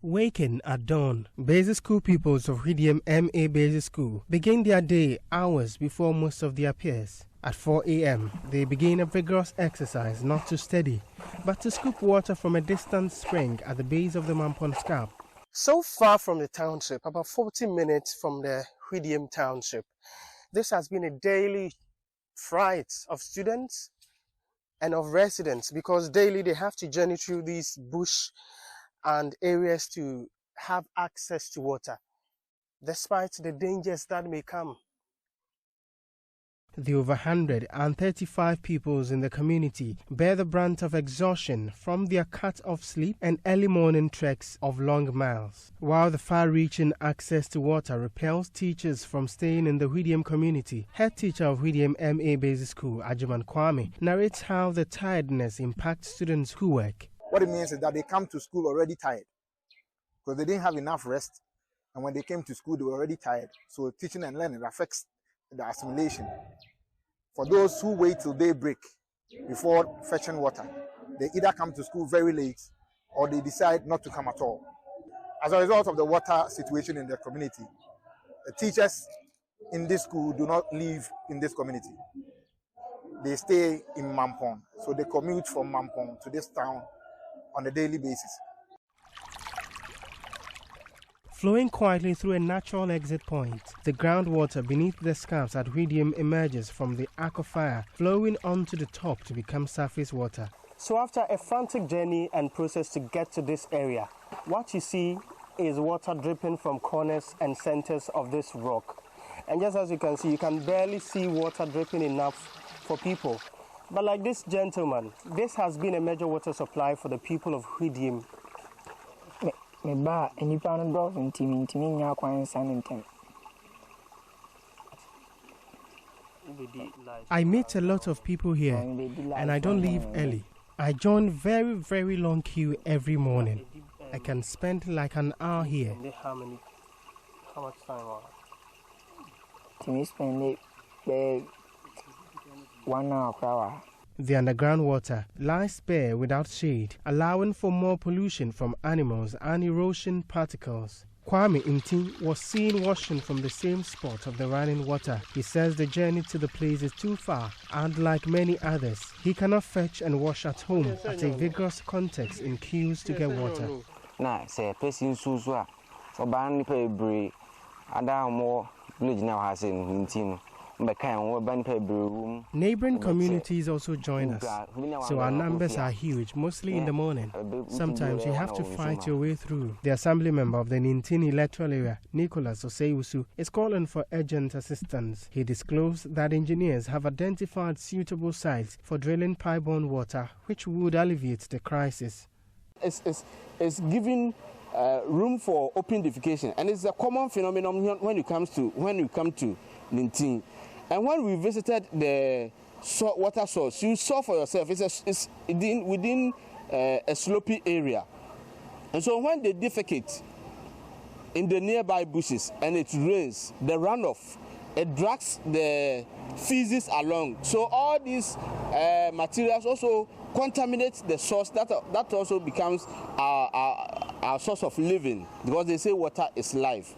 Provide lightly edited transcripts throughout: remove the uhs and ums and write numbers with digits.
Waking at dawn, basic school pupils of Hwediem MA Basic School begin their day hours before most of their peers. At 4 a.m., they begin a vigorous exercise not to study, but to scoop water from a distant spring at the base of the Mampon Scalp. So far from the township, about 40 minutes from the Hwediem township, this has been a daily fright of students and of residents because daily they have to journey through these bush and areas to have access to water, despite the dangers that may come. The over 135 pupils in the community bear the brunt of exhaustion from their cut-off sleep and early morning treks of long miles, while the far-reaching access to water repels teachers from staying in the Hwediem community. Head teacher of Hwediem MA Basic School, Ajuman Kwame, narrates how the tiredness impacts students who work. What it means is that they come to school already tired because they didn't have enough rest. And when they came to school, they were already tired. So teaching and learning affects the assimilation. For those who wait till daybreak before fetching water, they either come to school very late or they decide not to come at all. As a result of the water situation in the community, the teachers in this school do not live in this community. They stay in Mampon. So they commute from Mampon to this town on a daily basis. Flowing quietly through a natural exit point, the groundwater beneath the scalps at Hwediem emerges from the aquifer, flowing onto the top to become surface water. So after a frantic journey and process to get to this area, what you see is water dripping from corners and centers of this rock. And just as you can see, you can barely see water dripping enough for people. But like this gentleman, this has been a major water supply for the people of Hwediem. I meet a lot of people here, and I don't leave early. I join very, very long queue every morning. I can spend like an hour here. How much time? To spend it 1 hour per hour. The underground water lies bare without shade, allowing for more pollution from animals and erosion particles. Kwame Ninting was seen washing from the same spot of the running water. He says the journey to the place is too far, and like many others, he cannot fetch and wash at home at a vigorous context in queues to get water. Nah, say person so for ban pay ada more village now has in Ninting. Neighboring communities also join us, so our numbers are huge, mostly in the morning. Sometimes you have to fight your way through. The assembly member of the Ninting electoral area, Nicholas Oseiusu, is calling for urgent assistance. He disclosed that engineers have identified suitable sites for drilling pipe-borne water, which would alleviate the crisis. It's giving room for open defecation, and it's a common phenomenon when you come to Ninting. And when we visited the water source, you saw for yourself it's within a slopy area. And so when they defecate in the nearby bushes and it rains, the runoff, it drags the feces along. So all these materials also contaminate the source. That also becomes our source of living, because they say water is life.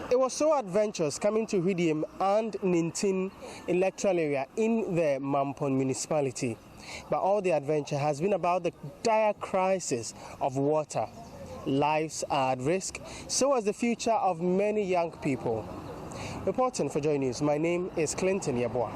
It was so adventurous coming to Hwediem and Ninting electoral area in the Mampon municipality. But all the adventure has been about the dire crisis of water. Lives are at risk, so is the future of many young people. Reporting for Joy News, my name is Clinton Yeboah.